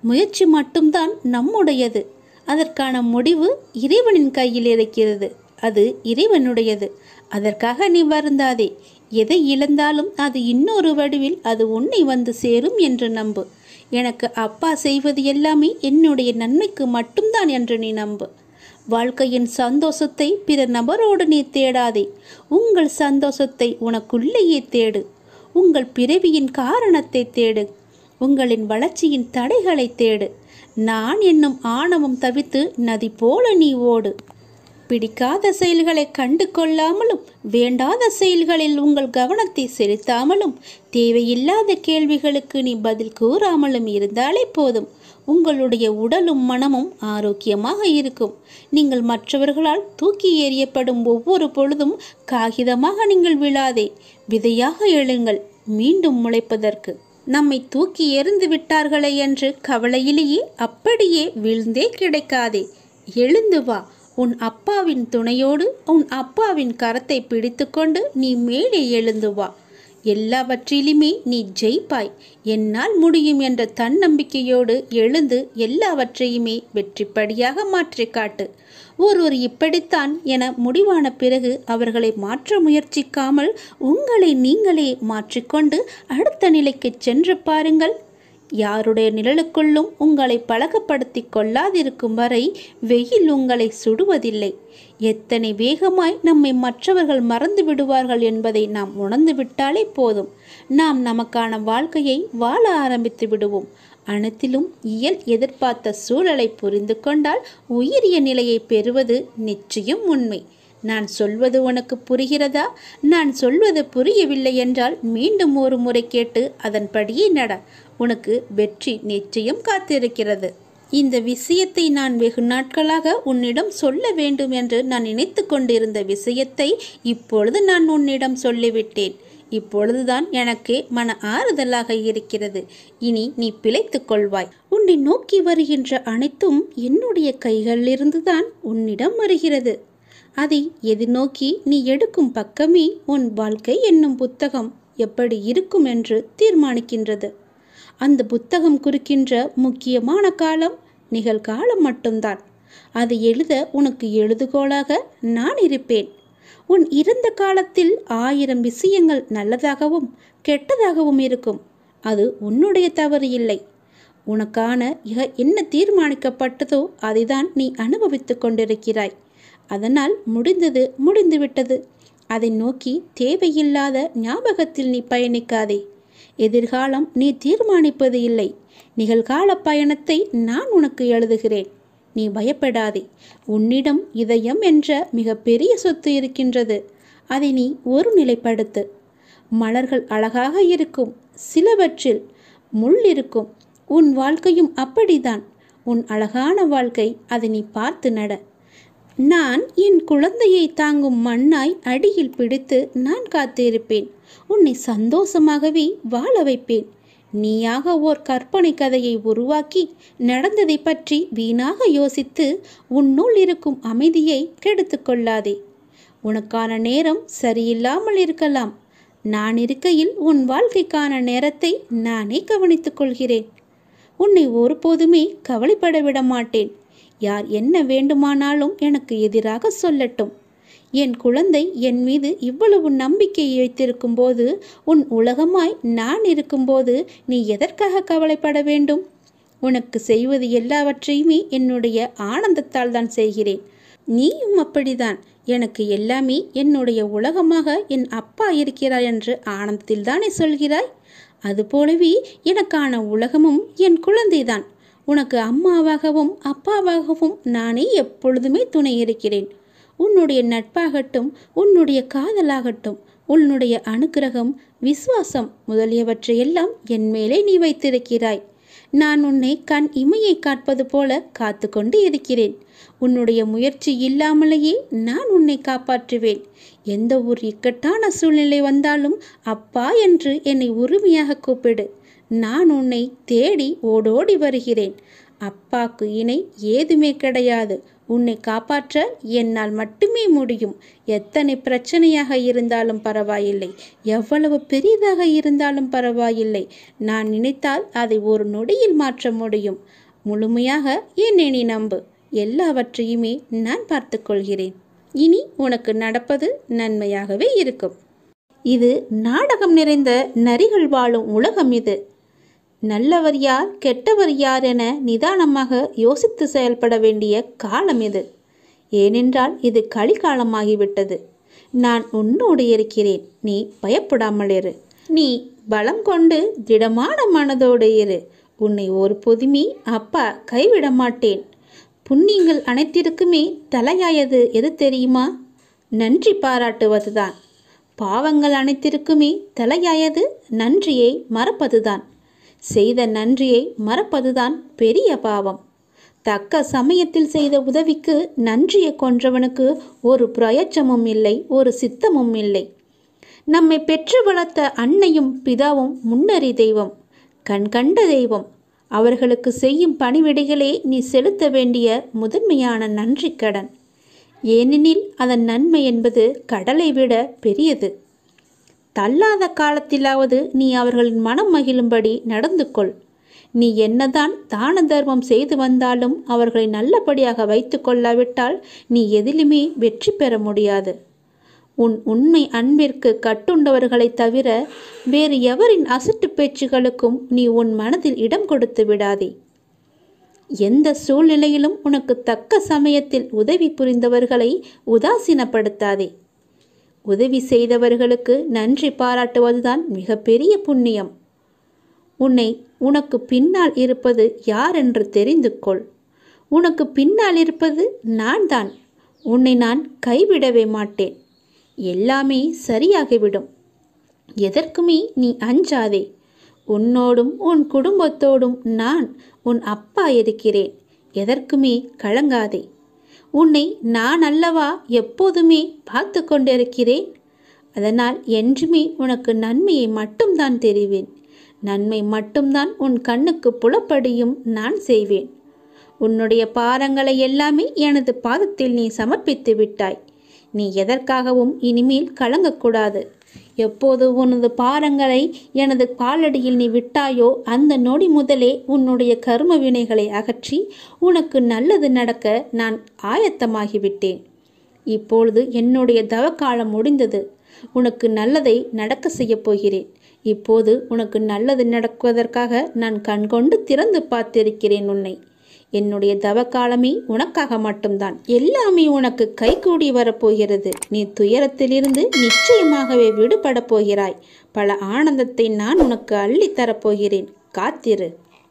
முயற்சி மட்டும்தான் நம்முடையது. அதற்கான முடிவு இறைவனின் கையில் இருக்கிறது. அது இறைவனுடையது. அதற்காக நீ வருந்தாதே. எதை இழந்தாலும் அது இன்னொரு வடிவில் அது உன்னை வந்து சேரும் என்று நம்பு. எனக்கு அப்பா செய்வது எல்லாமே என்னுடைய நன்மைக்கு மட்டும்தான் என்று நீ நம்பு. வாழ்க்கையின் சந்தோஷத்தை பிற நபரோடு நீ தேடாதே. உங்கள் சந்தோஷத்தை உனக்குள்ளேயே தேடு. உங்கள் பிறவியின் காரணத்தை தேடு. உங்களின் வளர்ச்சியின் தடைகளை தேடு. நான் என்னும் ஆணவம் தவித்து நதி போல நீ ஓடு. பிடிக்காத செயல்களை கண்டு கொள்ளாமலும் வேண்டாத செயல்களில் உங்கள் கவனத்தை செலுத்தாமலும் தேவையில்லாத கேள்விகளுக்கு நீ பதில் கூறாமலும் இருந்தாலே போதும். உங்களுடைய உடலும் மனமும் ஆரோக்கியமாக இருக்கும். நீங்கள் மற்றவர்களால் தூக்கி எறியப்படும் ஒவ்வொரு பொழுதும் காகிதமாக நீங்கள் விழாதே. விதையாக எழுங்கள், மீண்டும் முளைப்பதற்கு. நம்மை தூக்கி எறிந்து விட்டார்களே என்று கவலையிலேயே அப்படியே வீழ்ந்தே கிடைக்காதே. எழுந்து வா. உன் அப்பாவின் துணையோடு உன் அப்பாவின் கரத்தை பிடித்துக்கொண்டு நீ மேலே எழுந்து வா. எல்லாவற்றிலுமே நீ ஜெயிப்பாய். என்னால் முடியும் என்ற தன்னம்பிக்கையோடு எழுந்து எல்லாவற்றையுமே வெற்றிப்படியாக மாற்றி காட்டு. ஒருவர் இப்படித்தான் என முடிவான பிறகு அவர்களை மாற்ற முயற்சிக்காமல் உங்களை நீங்களே மாற்றிக்கொண்டு அடுத்த நிலைக்கு சென்று பாருங்கள். யாருடைய நிழலுக்குள்ளும் உங்களை பழக்கப்படுத்தி கொள்ளாதிருக்கும் வரை வெயில் உங்களை சுடுவதில்லை. எத்தனை வேகமாய் நம்மை மற்றவர்கள் மறந்து விடுவார்கள் என்பதை நாம் உணர்ந்து விட்டாலே போதும். நாம் நமக்கான வாழ்க்கையை வாழ ஆரம்பித்து விடுவோம். அனைத்திலும் இயல் எதிர்பார்த்த சூழலை புரிந்து கொண்டால் உயரிய நிலையை பெறுவது நிச்சயம் உண்மை. நான் சொல்வது உனக்கு புரிகிறதா? நான் சொல்வது புரியவில்லை என்றால் மீண்டும் ஒரு முறை கேட்டு அதன்படியே நட. உனக்கு வெற்றி நிச்சயம் காத்திருக்கிறது. இந்த விஷயத்தை நான் வெகு நாட்களாக உன்னிடம் சொல்ல வேண்டும் என்று நான் நினைத்து கொண்டிருந்த விஷயத்தை இப்பொழுது நான் உன்னிடம் சொல்லிவிட்டேன். இப்பொழுதுதான் எனக்கே மன ஆறுதலாக இருக்கிறது. இனி நீ பிழைத்துக் கொள்வாய். உன்னை நோக்கி வருகின்ற அனைத்தும் என்னுடைய கைகளிலிருந்துதான் உன்னிடம் வருகிறது. அதை எதிர்நோக்கி நீ எடுக்கும் பக்கமே உன் வாழ்க்கை என்னும் புத்தகம் எப்படி இருக்கும் என்று தீர்மானிக்கின்றது. அந்த புத்தகம் குறிக்கின்ற முக்கியமான காலம் நிகழ்காலம் மட்டும்தான். அதை எழுத உனக்கு எழுதுகோலாக நான் இருப்பேன். உன் இறந்த காலத்தில் 1000 விஷயங்கள் நல்லதாகவும் கெட்டதாகவும் இருக்கும். அது உன்னுடைய தவறு இல்லை. உனக்கான என்ன தீர்மானிக்கப்பட்டதோ அதைதான் நீ அனுபவித்து கொண்டிருக்கிறாய். அதனால் முடிந்தது முடிந்துவிட்டது. அதை நோக்கி தேவையில்லாத ஞாபகத்தில் நீ பயணிக்காதே. எதிர்காலம் நீ தீர்மானிப்பது இல்லை. நிகழ்கால பயணத்தை நான் உனக்கு எழுதுகிறேன். நீ பயப்படாதே. உன்னிடம் இதயம் என்ற மிகப்பெரிய சொத்து இருக்கின்றது. அதை நீ ஒரு நிலைப்படுத்து. மலர்கள் அழகாக இருக்கும், சிலவற்றில் முள் இருக்கும். உன் வாழ்க்கையும் அப்படித்தான். உன் அழகான வாழ்க்கை. அதை நீ பார்த்து நட. நான் என் குழந்தையை தாங்கும் மண்ணாய் அடியில் பிடித்து நான் காத்திருப்பேன். உன்னை சந்தோஷமாகவே வாழ வைப்பேன். நீயாக ஓர் கற்பனை கதையை உருவாக்கி நடந்ததை பற்றி வீணாக யோசித்து உன்னுள் இருக்கும் அமைதியை கெடுத்து கொள்ளாதே. உனக்கான நேரம் சரியில்லாமல் இருக்கலாம். நான் இருக்கையில் உன் வாழ்க்கைக்கான நேரத்தை நானே கவனித்துக் கொள்கிறேன். உன்னை ஒருபோதுமே கவலைப்பட விட மாட்டேன். யார் என்ன வேண்டுமானாலும் எனக்கு எதிராக சொல்லட்டும். என் குழந்தை என் மீது இவ்வளவு நம்பிக்கை வைத்திருக்கும் போது, உன் உலகமாய் நான் இருக்கும்போது நீ எதற்காக கவலைப்பட வேண்டும்? உனக்கு செய்வது எல்லாவற்றையுமே என்னுடைய ஆனந்தத்தால் தான் செய்கிறேன். நீயும் அப்படிதான். எனக்கு எல்லாமே என்னுடைய உலகமாக என் அப்பா இருக்கிறார் என்று ஆனந்தத்தில் தானே சொல்கிறாய். அதுபோலவே எனக்கான உலகமும் என் குழந்தைதான். உனக்கு அம்மாவாகவும் அப்பாவாகவும் நானே எப்பொழுதுமே துணை இருக்கிறேன். உன்னுடைய நட்பாகட்டும், உன்னுடைய காதலாகட்டும், உன்னுடைய அனுக்கிரகம், விசுவாசம் முதலியவற்றையெல்லாம் என் மேலே நீ வைத்திருக்கிறாய். நான் உன்னை கண் இமையை காப்பது போல காத்து கொண்டு இருக்கிறேன். உன்னுடைய முயற்சி இல்லாமலேயே நான் உன்னை காப்பாற்றுவேன். எந்த ஒரு இக்கட்டான சூழ்நிலை வந்தாலும் அப்பா என்று என்னை உரிமையாக கூப்பிடு. நான் உன்னை தேடி ஓடோடி வருகிறேன். அப்பாக்கு இணை ஏதுமே கிடையாது. உன்னை காப்பாற்ற என்னால் மட்டுமே முடியும். எத்தனை பிரச்சனையாக இருந்தாலும் பரவாயில்லை, எவ்வளவு பெரியதாக இருந்தாலும் பரவாயில்லை. நான் நினைத்தால் அதை ஒரு நொடியில் மாற்ற முடியும். முழுமையாக என்னை நீ நம்பு. எல்லாவற்றையுமே நான் பார்த்து கொள்கிறேன். இனி உனக்கு நடப்பது நன்மையாகவே இருக்கும். இது நாடகம் நிறைந்த நரிகள் வாழும் உலகம். இது நல்லவர் யார் கெட்டவர் யார் என நிதானமாக யோசித்து செயல்பட வேண்டிய காலம் இது. ஏனென்றால் இது கலிகாலமாகிவிட்டது. நான் உன்னோடு இருக்கிறேன். நீ பயப்படாமல் இரு. நீ பலம் கொண்டு திடமான மனதோடு இரு. உன்னை ஒரு பொதுமி அப்பா கைவிட மாட்டேன். புண்ணியங்கள் அனைத்திற்குமே தலையாயது எது தெரியுமா? நன்றி பாராட்டுவதுதான். பாவங்கள் அனைத்திற்குமே தலையாயது நன்றியை மறப்பதுதான். செய்த நன்றியை மறப்பதுதான் பெரிய பாவம். தக்க சமயத்தில் செய்த உதவிக்கு நன்றியை கொன்றவனுக்கு ஒரு பிரயோஜனமும் இல்லை, ஒரு சித்தமும் இல்லை. நம்மை பெற்று வளர்த்த அன்னையும் பிதாவும் முன்னறி தெய்வம், கண்கண்ட தெய்வம். அவர்களுக்கு செய்யும் பணிவிடைகளே நீ செலுத்த வேண்டிய முதன்மையான நன்றி கடன். ஏனெனில் அதன் நன்மை என்பது கடலை விட பெரியது. தள்ளாத காலத்திலாவது நீ அவர்களின் மனம் மகிழும்படி நடந்து கொள். நீ என்னதான் தான தர்மம் செய்து வந்தாலும் அவர்களை நல்லபடியாக வைத்து கொள்ளாவிட்டால் நீ எதிலுமே வெற்றி பெற முடியாது. உன் உண்மை அன்பிற்கு கட்டுண்டவர்களை தவிர வேறு எவரின் அசட்டு பேச்சுகளுக்கும் நீ உன் மனதில் இடம் கொடுத்து விடாதே. எந்த சூழ்நிலையிலும் உனக்கு தக்க சமயத்தில் உதவி புரிந்தவர்களை உதாசீனப்படுத்தாதே. உதவி செய்தவர்களுக்கு நன்றி பாராட்டுவதுதான் மிகப்பெரிய புண்ணியம். உனக்கு பின்னால் இருப்பது யார் என்று தெரிந்து கொள். உனக்கு பின்னால் இருப்பது நான் தான். உன்னை நான் கைவிடவே மாட்டேன். எல்லாமே சரியாகிவிடும். எதற்குமே நீ அஞ்சாதே. உன்னோடும் உன் குடும்பத்தோடும் நான் உன் அப்பா இருக்கிறேன். எதற்குமே கலங்காதே. உன்னை நான் அல்லவா எப்போதுமே பார்த்து கொண்டிருக்கிறேன். அதனால் என்றுமே உனக்கு நன்மையை மட்டும்தான் தெரிவேன். நன்மை மட்டும்தான் உன் கண்ணுக்கு புலப்படியும் நான் செய்வேன். உன்னுடைய பாரங்களை எல்லாமே எனது பாதத்தில் நீ சமர்ப்பித்து விட்டாய். நீ எதற்காகவும் இனிமேல் கலங்கக்கூடாது. எப்போது உனது பாரங்களை எனது காலடியில் நீ விட்டாயோ அந்த நொடி முதலே உன்னுடைய கர்ம வினைகளை அகற்றி உனக்கு நல்லது நடக்க நான் ஆயத்தமாகிவிட்டேன். இப்பொழுது என்னுடைய தவக்காலம் முடிந்தது. உனக்கு நல்லதை நடக்க செய்ய போகிறேன். இப்போது உனக்கு நல்லது நடக்குவதற்காக நான் கண்கொண்டு திறந்து பார்த்திருக்கிறேன் உன்னை. என்னுடைய தவக்காலமே உனக்காக மட்டும்தான். எல்லாமே உனக்கு கைகூடி வரப்போகிறது. நீ துயரத்திலிருந்து நிச்சயமாகவே விடுபட போகிறாய். பல ஆனந்தத்தை நான் உனக்கு அள்ளித்தரப்போகிறேன். காத்திரு.